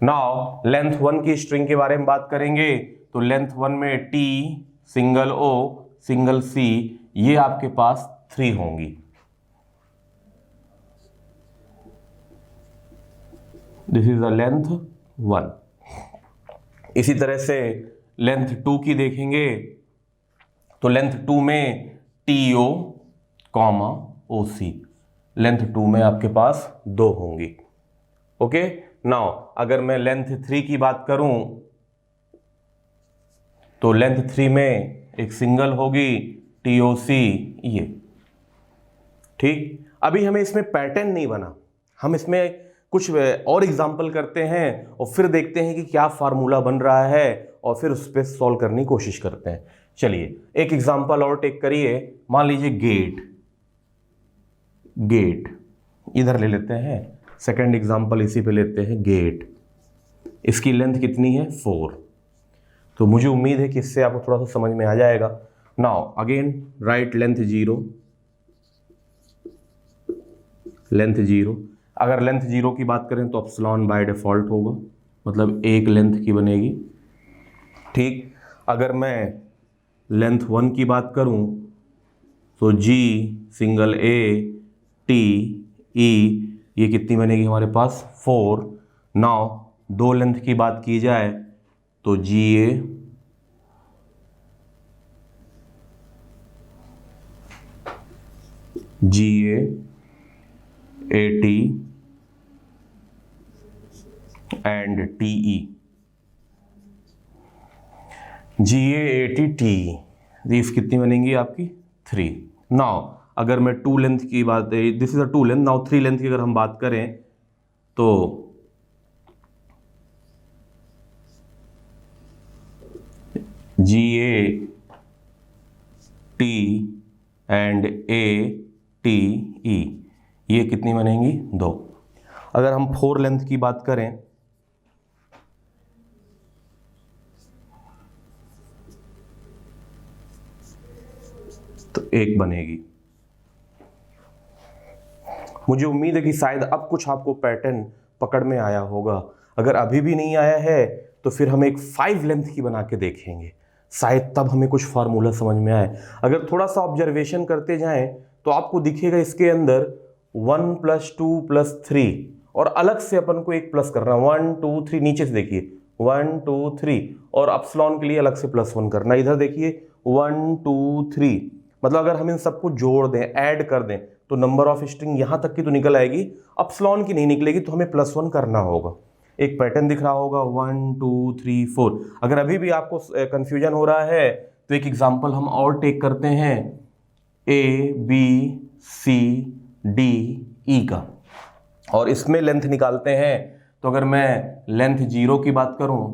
Now length one की स्ट्रिंग के बारे में बात करेंगे तो लेंथ वन में T single O single C ये आपके पास 3 होंगी, दिस इज द लेंथ 1। इसी तरह से लेंथ 2 की देखेंगे तो लेंथ 2 में TO कॉमा OC, लेंथ 2 में आपके पास 2 होंगी। ओके, नाउ अगर मैं लेंथ 3 की बात करूं तो लेंथ 3 में एक सिंगल होगी TOC ये। ठीक, अभी हमें इसमें पैटर्न नहीं बना, हम इसमें कुछ और एग्जाम्पल करते हैं और फिर देखते हैं कि क्या फार्मूला बन रहा है और फिर उस पर सॉल्व करने की कोशिश करते हैं। चलिए एक एग्जाम्पल और टेक करिए, मान लीजिए गेट इधर ले लेते हैं, सेकंड एग्जाम्पल इसी पे लेते हैं गेट। इसकी लेंथ कितनी है 4, तो मुझे उम्मीद है कि इससे आपको थोड़ा सा समझ में आ जाएगा। Now again right length zero, length zero. अगर लेंथ जीरो की बात करें तो एप्सिलॉन बाय डिफॉल्ट होगा, मतलब एक लेंथ की बनेगी। ठीक, अगर मैं लेंथ 1 की बात करूं तो G single A T E ये कितनी बनेगी हमारे पास 4। नाउ दो लेंथ की बात की जाए तो GA GA AT and TE, GA AT TE, this कितनी बनेंगी आपकी 3। नाउ अगर मैं 2 लेंथ की बात, this is a 2 length, now 3 length की अगर हम बात करें तो GA T एंड ATE, ये कितनी बनेंगी 2। अगर हम 4 लेंथ की बात करें तो 1 बनेगी। मुझे उम्मीद है कि शायद अब कुछ आपको पैटर्न पकड़ में आया होगा। अगर अभी भी नहीं आया है तो फिर हम एक 5 लेंथ की बना के देखेंगे, शायद तब हमें कुछ फार्मूला समझ में आए। अगर थोड़ा सा ऑब्जर्वेशन करते जाएं तो आपको दिखेगा इसके अंदर 1 + 2 + 3 और अलग से अपन को एक प्लस करना, 1 2 3, नीचे से देखिए 1 2 3 और अपस्लॉन के लिए अलग से +1 करना। इधर देखिए 1 2 3, मतलब अगर हम इन सबको जोड़ दें, ऐड कर दें तो नंबर ऑफ स्ट्रिंग यहां तक की तो निकल आएगी, अपस्लॉन की नहीं निकलेगी, तो हमें +1 करना होगा। एक पैटर्न दिख रहा होगा 1 2 3 4। अगर अभी भी आपको कंफ्यूजन हो रहा है तो एक एग्जांपल हम और टेक करते हैं ABCDE का, और इसमें लेंथ निकालते हैं। तो अगर मैं लेंथ 0 की बात करूं,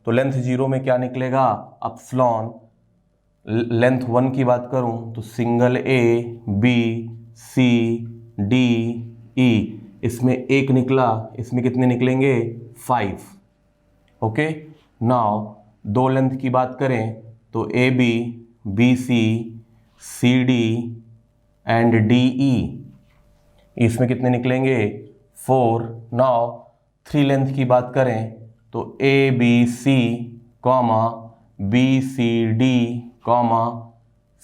तो लेंथ 0 में क्या निकलेगा, अपस्लॉन। लेंथ 1 की बात करूं तो सिंगल ABCDE, इसमें 1 निकला, इसमें कितने निकलेंगे 5। ओके, नाउ 2 लेंथ की बात करें तो AB BC CD and DE, इसमें कितने निकलेंगे 4। नाउ 3 लेंथ की बात करें तो ABC, BCD,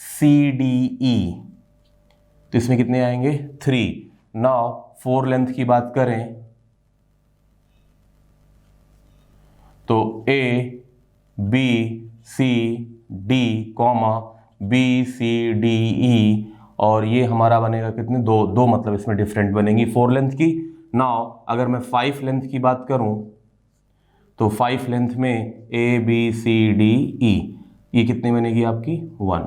CDE, तो इसमें कितने आएंगे 3। नाउ 4 लेंथ की बात करें तो ABCD, BCDE, और ये हमारा बनेगा कितने 2, मतलब इसमें डिफरेंट बनेंगी 4 लेंथ की। नाउ अगर मैं 5 लेंथ की बात करूं तो 5 लेंथ में ABCDE, ये कितनी बनेगी आपकी 1।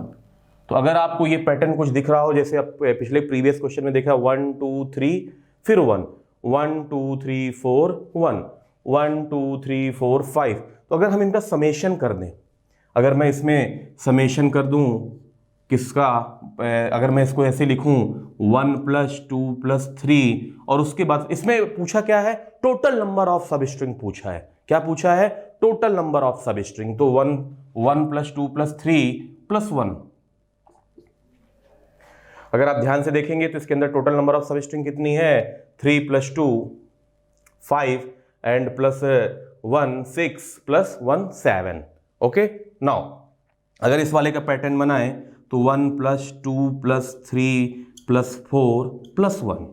तो अगर आपको ये पैटर्न कुछ दिख रहा हो, जैसे आप पिछले प्रीवियस क्वेश्चन में देखा 1 2 3 फिर 1 1 2 3 4 1 1 2 3 4 5, तो अगर हम इनका समेशन कर दें, अगर मैं इसमें समेशन कर दूं किसका, अगर मैं इसको ऐसे लिखूं 1 + 2 + 3, और उसके बाद इसमें पूछा क्या है, टोटल नंबर ऑफ सब स्ट्रिंग पूछा है। क्या पूछा है, टोटल नंबर ऑफ सब स्ट्रिंग। तो 1 + 2 + 3 + 1, अगर आप ध्यान से देखेंगे तो इसके अंदर टोटल नंबर ऑफ सब स्ट्रिंग कितनी है, 3 + 2 5 एंड +1 6 +1 7। ओके, नाउ अगर इस वाले का पैटर्न बनाएं तो 1 + 2 + 3 + 4 + 1।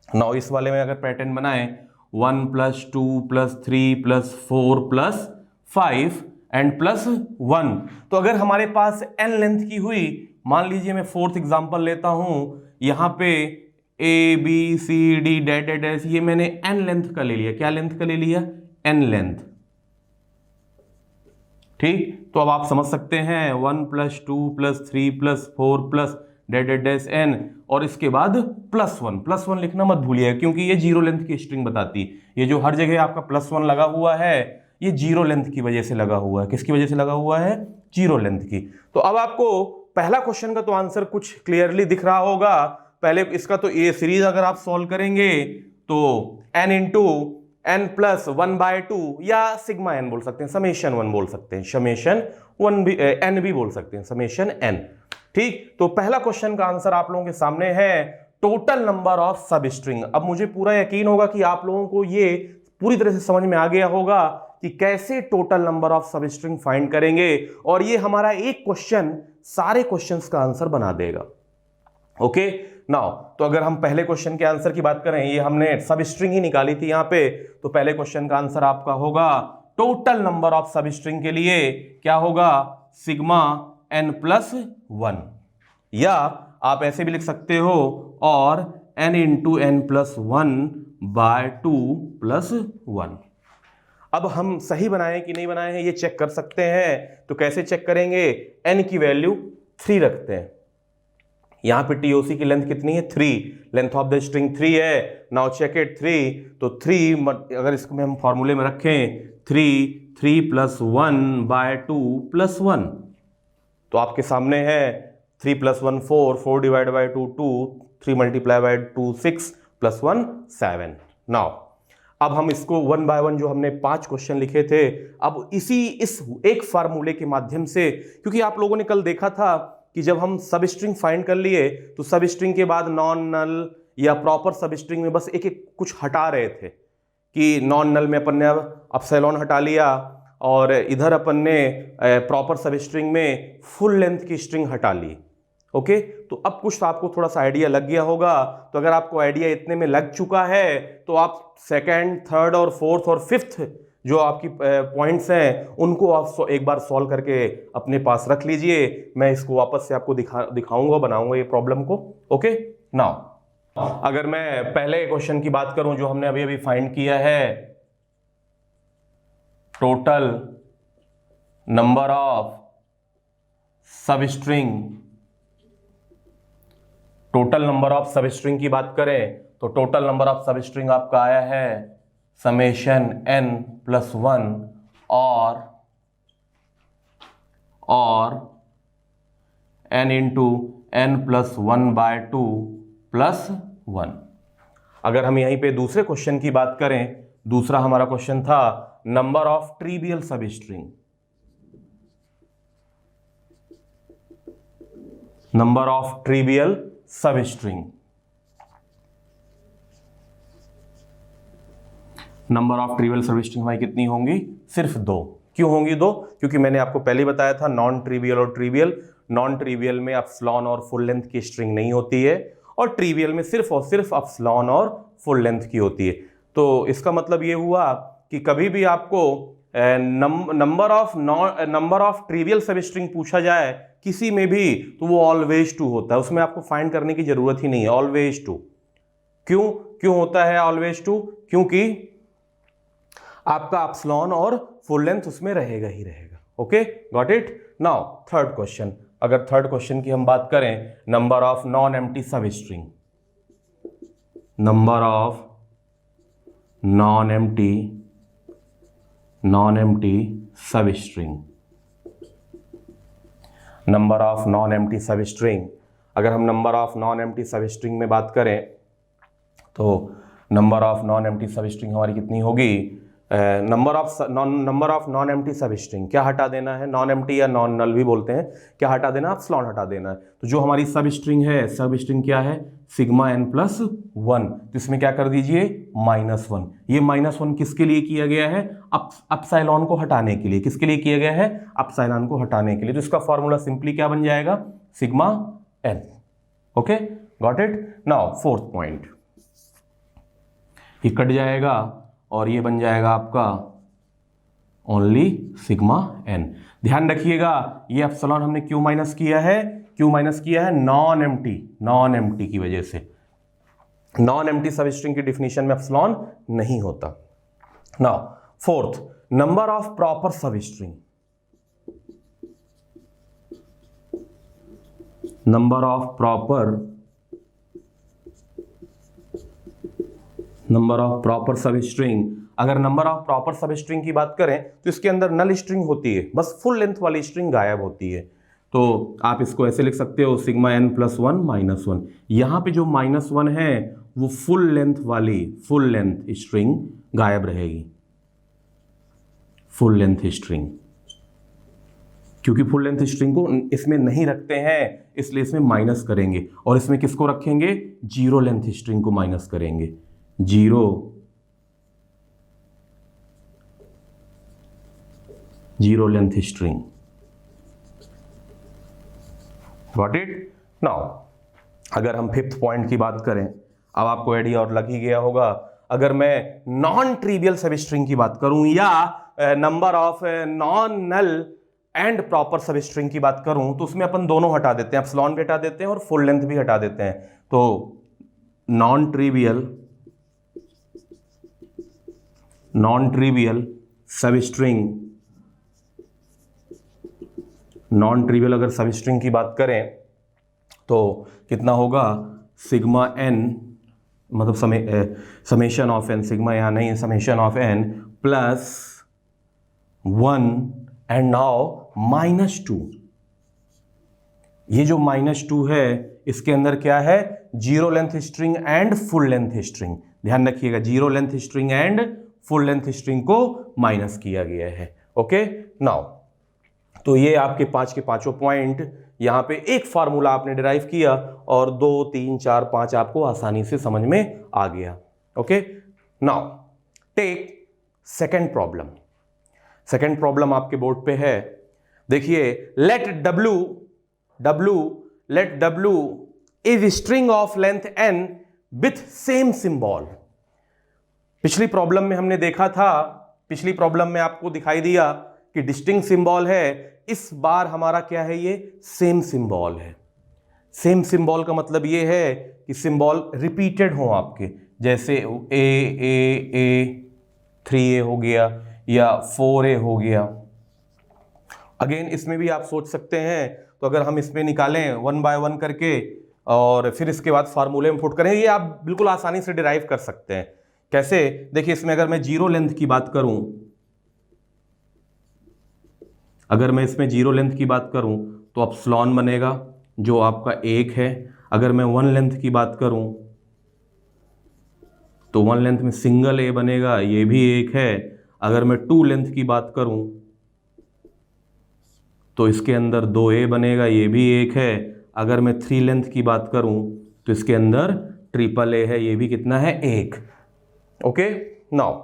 नाउ इस वाले में अगर पैटर्न बनाएं 1 + 2 + 3 + 4 + 5 एंड +1, तो अगर हमारे पास n लेंथ की हुई, मान लीजिए मैं 4th एग्जांपल लेता हूं, यहां पे ABCD डैश, ये मैंने n लेंथ का ले लिया। क्या लेंथ का ले लिया, n लेंथ। ठीक, तो अब आप समझ सकते हैं 1 + 2 + 3 + 4 + n, और इसके बाद +1 लिखना मत भूलिएगा, क्योंकि ये 0 लेंथ की स्ट्रिंग बताती। ये जो हर जगह आपका +1 लगा हुआ है, ये 0 लेंथ की वजह से लगा हुआ है। किसकी वजह से लगा हुआ है, 0 लेंथ की। तो अब आपको पहला क्वेश्चन का तो आंसर कुछ क्लियरली दिख रहा होगा। पहले इसका तो ये सीरीज अगर आप सॉल्व करेंगे तो n × n + 1/2 या सिग्मा n बोल सकते हैं, समेशन 1 बोल सकते हैं, समेशन 1 भी n भी बोल सकते हैं, समेशन n। ठीक, तो पहला क्वेश्चन का आंसर आप लोगों के सामने है, टोटल नंबर ऑफ सब स्ट्रिंग। अब मुझे पूरा यकीन होगा कि आप लोगों को ये पूरी तरह से समझ में आ गया होगा कि कैसे टोटल नंबर ऑफ सब स्ट्रिंग फाइंड करेंगे, और ये हमारा एक क्वेश्चन सारे क्वेश्चंस का आंसर बना देगा। ओके, नाउ तो अगर हम पहले क्वेश्चन के आंसर की बात करें, ये हमने सब स्ट्रिंग ही निकाली थी यहां पे, तो पहले क्वेश्चन का आंसर आपका होगा टोटल नंबर ऑफ सब स्ट्रिंग के लिए क्या होगा, सिग्मा n प्लस 1, या आप ऐसे भी लिख सकते हो और n into N plus 1 by 2 plus 1। अब हम सही बनाए कि नहीं बनाए हैं ये चेक कर सकते हैं। तो कैसे चेक करेंगे? n की वैल्यू 3 रखते हैं। यहां पे TOC की लेंथ कितनी है? 3, लेंथ ऑफ द स्ट्रिंग 3 है। नाउ चेक इट 3, तो 3 अगर इसको हम फॉर्मूले में रखें 3 प्लस 1 बाय 2 प्लस 1, तो आपके सामने है 3 plus 1 4 divide by 2 2, 3 multiply by 2 6 plus 1 7। Now अब हम इसको 1 बाय 1 जो हमने 5 क्वेश्चन लिखे थे, अब इस एक फार्मूले के माध्यम से, क्योंकि आप लोगों ने कल देखा था कि जब हम सब स्ट्रिंग फाइंड कर लिए तो सब स्ट्रिंग के बाद नॉन नल या प्रॉपर सब स्ट्रिंग में बस एक एक कुछ हटा रहे थे कि नॉन नल में अपन ने अब एप्सिलॉन हटा लिया और इधर अपन ने प्रॉपर सब स्ट्रिंग में फुल लेंथ की स्ट्रिंग हटा ली। ओके, तो अब कुछ आपको थोड़ा सा आइडिया लग गया होगा। तो अगर आपको आइडिया इतने में लग चुका है तो आप सेकंड, थर्ड और फोर्थ और फिफ्थ जो आपकी पॉइंट्स हैं उनको आप एक बार सॉल्व करके अपने पास रख लीजिए। मैं इसको वापस से आपको दिखाऊंगा, बनाऊंगा ये प्रॉब्लम को। ओके, नाउ अगर मैं पहले क्वेश्चन की बात करूं जो हमने अभी अभी फाइंड किया है, टोटल नंबर ऑफ सब स्ट्रिंग, टोटल नंबर ऑफ सब स्ट्रिंग की बात करें तो टोटल नंबर ऑफ सब स्ट्रिंग आपका आया है समेशन n प्लस 1 और n into N plus 1 by 2 plus 1। अगर हम यहीं पे दूसरे क्वेश्चन की बात करें, दूसरा हमारा क्वेश्चन था नंबर ऑफ ट्रिवियल सब स्ट्रिंग, नंबर ऑफ ट्रिवियल सब स्ट्रिंग, नंबर ऑफ ट्रिवियल सब स्ट्रिंग हमारी कितनी होंगी? सिर्फ 2। क्यों होंगी 2? क्योंकि मैंने आपको पहले बताया था नॉन ट्रिवियल और ट्रिवियल। नॉन ट्रिवियल में एप्सिलॉन और फुल लेंथ की स्ट्रिंग नहीं होती है और ट्रिवियल में सिर्फ और सिर्फ एप्सिलॉन और फुल लेंथ की होती है। तो इसका मतलब ये हुआ कि कभी भी आपको नंबर ऑफ ट्रिवियल सब स्ट्रिंग पूछा जाए किसी में भी तो वो ऑलवेज 2 होता है, उसमें आपको फाइंड करने की जरूरत ही नहीं है, ऑलवेज 2। क्यों होता है ऑलवेज 2? क्योंकि आपका एप्सिलॉन और फुल लेंथ उसमें रहेगा ही रहेगा। Okay, got it. Now third question, अगर थर्ड क्वेश्चन की हम बात करें, number of non empty sub string, number of non empty sub string, number of non empty sub string. अगर हम number of non empty sub string में बात करें तो number of non empty sub string हमारी कितनी होगी? Number of non empty sub string क्या हटा देना है? नॉन एम्प्टी या नॉन नल भी बोलते हैं, क्या हटा देना? एप्सिलॉन हटा देना है। तो जो हमारी सब स्ट्रिंग है, सब स्ट्रिंग क्या है? Sigma n plus 1। तो इसमें क्या कर दीजिए? -1। ये -1 किसके लिए किया गया है? एप्सिलॉन को हटाने के लिए। किसके लिए किया गया है? एप्सिलॉन को हटाने के लिए। तो इसका फॉर्मूला सिंपली क्या बन जाएगा? Sigma n। Okay, got it. Now fourth point, ये कट जाएगा और ये बन जाएगा आपका ओनली सिग्मा n। ध्यान रखिएगा ये एप्सिलॉन हमने क्यों माइनस किया है? क्यों माइनस किया है? नॉन एम्प्टी की वजह से। नॉन एम्प्टी सब स्ट्रिंग की डिफिनीशन में एप्सिलॉन नहीं होता। Now fourth, number of proper सब स्ट्रिंग, नंबर ऑफ प्रॉपर सब स्ट्रिंग। अगर नंबर ऑफ प्रॉपर सब स्ट्रिंग की बात करें तो इसके अंदर नल स्ट्रिंग होती है, बस फुल लेंथ वाली स्ट्रिंग गायब होती है। तो आप इसको ऐसे लिख सकते हो सिग्मा n प्लस 1 -1। यहां पे जो -1 है वो फुल लेंथ स्ट्रिंग गायब रहेगी, फुल लेंथ स्ट्रिंग। क्योंकि फुल लेंथ स्ट्रिंग को इसमें नहीं रखते हैं इसलिए इसमें माइनस करेंगे। और इसमें किसको रखेंगे? जीरो लेंथ स्ट्रिंग को माइनस करेंगे, zero length string. Got it. Now अगर हम फिफ्थ पॉइंट की बात करें, अब आपको आइडिया और लग ही गया होगा। अगर मैं नॉन ट्रिवियल सब स्ट्रिंग की बात करूं या number of non null and proper सब स्ट्रिंग की बात करूं तो उसमें अपन दोनों हटा देते हैं, एप्सिलॉन भी हटा देते हैं और फुल लेंथ भी हटा देते हैं। तो नॉन ट्रिवियल सब स्ट्रिंग, नॉन ट्रिवियल अगर सब स्ट्रिंग की बात करें तो कितना होगा, सिग्मा एन, मतलब समेशन ऑफ एन, सिग्मा यहाँ नहीं, summation of N plus 1 and now -2। ये जो -2 है इसके अंदर क्या है, zero length string and full length string. ध्यान रखिएगा, zero length string and full length string को माइनस किया गया है। ओके नाउ, तो ये आपके 5 के पांचों पॉइंट, यहां पे एक फार्मूला आपने डिराइव किया और 2 3 4 5 आपको आसानी से समझ में आ गया। Okay now take second problem. Second problem आपके बोर्ड पे है, देखिए, let W is string of length n with same symbol. पिछली प्रॉब्लम में हमने देखा था, पिछली प्रॉब्लम में आपको दिखाई दिया कि डिस्टिंक्ट सिंबल है, इस बार हमारा क्या है, ये सेम सिंबल है। सेम सिंबल का मतलब ये है कि सिंबल रिपीटेड हो आपके, जैसे ए 3a हो गया या 4a हो गया। अगेन इसमें भी आप सोच सकते हैं, तो अगर हम इसमें निकालें 1 बाय 1 करके और फिर इसके बाद फार्मूले में पुट करें, ये आप बिल्कुल आसानी से डिराइव कर सकते हैं। कैसे, देखिए, इसमें अगर मैं जीरो लेंथ की बात करूं, अगर मैं इसमें जीरो लेंथ की बात करूं तो एप्सिलॉन बनेगा जो आपका 1 है। अगर मैं 1 लेंथ की बात करूं तो 1 लेंथ में सिंगल ए बनेगा, ये भी 1 है। अगर मैं 2 लेंथ की बात करूं तो इसके अंदर 2a बनेगा, ये भी 1 है। अगर मैं 3 लेंथ की बात करूं तो इसके अंदर ट्रिपल ए है, ये भी कितना है, 1। ओके नाउ,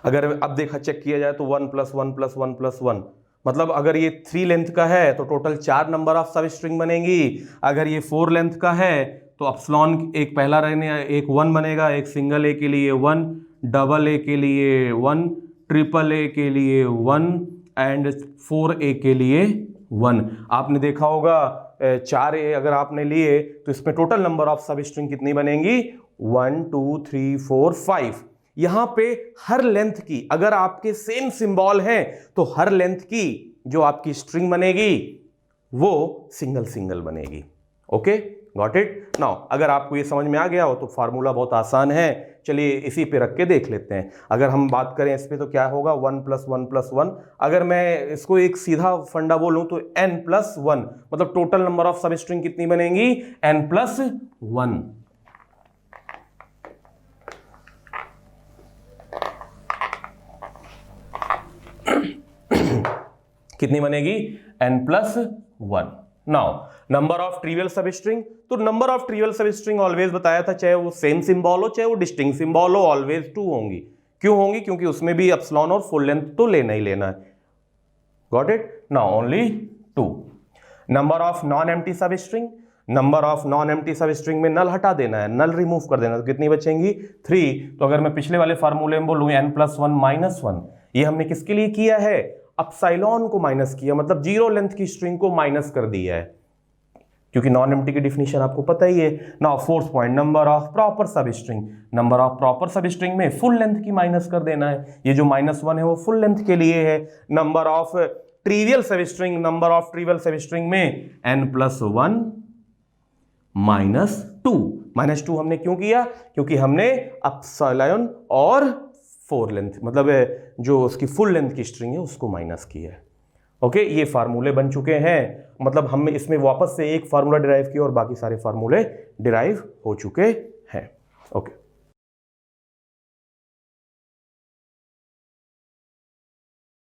अगर अब देखा चेक किया जाए तो 1 + 1 + 1 + 1, मतलब अगर ये 3 लेंथ का है तो टोटल 4 नंबर ऑफ सब स्ट्रिंग बनेंगी। अगर ये 4 लेंथ का है तो एप्सिलॉन एक पहला रहने, एक 1 बनेगा, एक सिंगल ए के लिए 1, डबल ए के लिए 1, ट्रिपल ए के लिए 1 एंड 4a के लिए 1। आपने देखा होगा 4a अगर आपने लिए तो इसमें टोटल नंबर ऑफ सब स्ट्रिंग कितनी बनेंगी, 1 2 3 4 5। यहां पे हर लेंथ की, अगर आपके सेम सिंबल है तो हर लेंथ की जो आपकी स्ट्रिंग बनेगी वो सिंगल बनेगी। Okay got it. नाउ अगर आपको ये समझ में आ गया हो तो फार्मूला बहुत आसान है, चलिए इसी पे रख के देख लेते हैं। अगर हम बात करें इस पे तो क्या होगा, 1 + 1 + 1। अगर मैं इसको एक सीधा फंडा बोलूं तो n + 1, मतलब टोटल नंबर ऑफ सब स्ट्रिंग कितनी बनेंगी, n + 1। कितनी बनेगी, n + 1। Now number of trivial सब स्ट्रिंग, तो नंबर ऑफ ट्रिवियल सब स्ट्रिंग ऑलवेज बताया था, चाहे वो सेम सिंबल हो चाहे वो डिस्टिंक्ट सिंबल हो, ऑलवेज 2 होंगी। क्यों होंगी, क्योंकि उसमें भी एप्सिलॉन और फुल लेंथ तो लेना ही लेना है। Got it. Now only 2। Number of non empty sub string, number of non empty sub string में नल हटा देना है, नल रिमूव कर देना, तो कितनी बचेंगी, 3। तो अगर मैं पिछले वाले फार्मूले में बोलूं n + 1 - 1, ये हमने किसके लिए किया है, एप्सिलॉन को माइनस किया, मतलब जीरो लेंथ की स्ट्रिंग को माइनस कर दिया है, क्योंकि नॉन एम्प्टी की डिफिनीशन आपको पता ही है। Now fourth point, number of proper सब स्ट्रिंग, नंबर ऑफ प्रॉपर सब स्ट्रिंग में फुल लेंथ की माइनस कर देना है, ये जो -1 है वो फुल लेंथ के लिए है। नंबर ऑफ ट्रिवियल सब स्ट्रिंग, नंबर ऑफ ट्रिवियल सब स्ट्रिंग में n + 1 - 2 हमने क्यों किया, क्योंकि हमने एप्सिलॉन और 4 लेंथ, मतलब जो उसकी फुल लेंथ की स्ट्रिंग है उसको माइनस किया है। ओके, ये फार्मूले बन चुके हैं, मतलब हमने इसमें वापस से एक फार्मूला डिराइव किया और बाकी सारे फार्मूले डिराइव हो चुके हैं। ओके।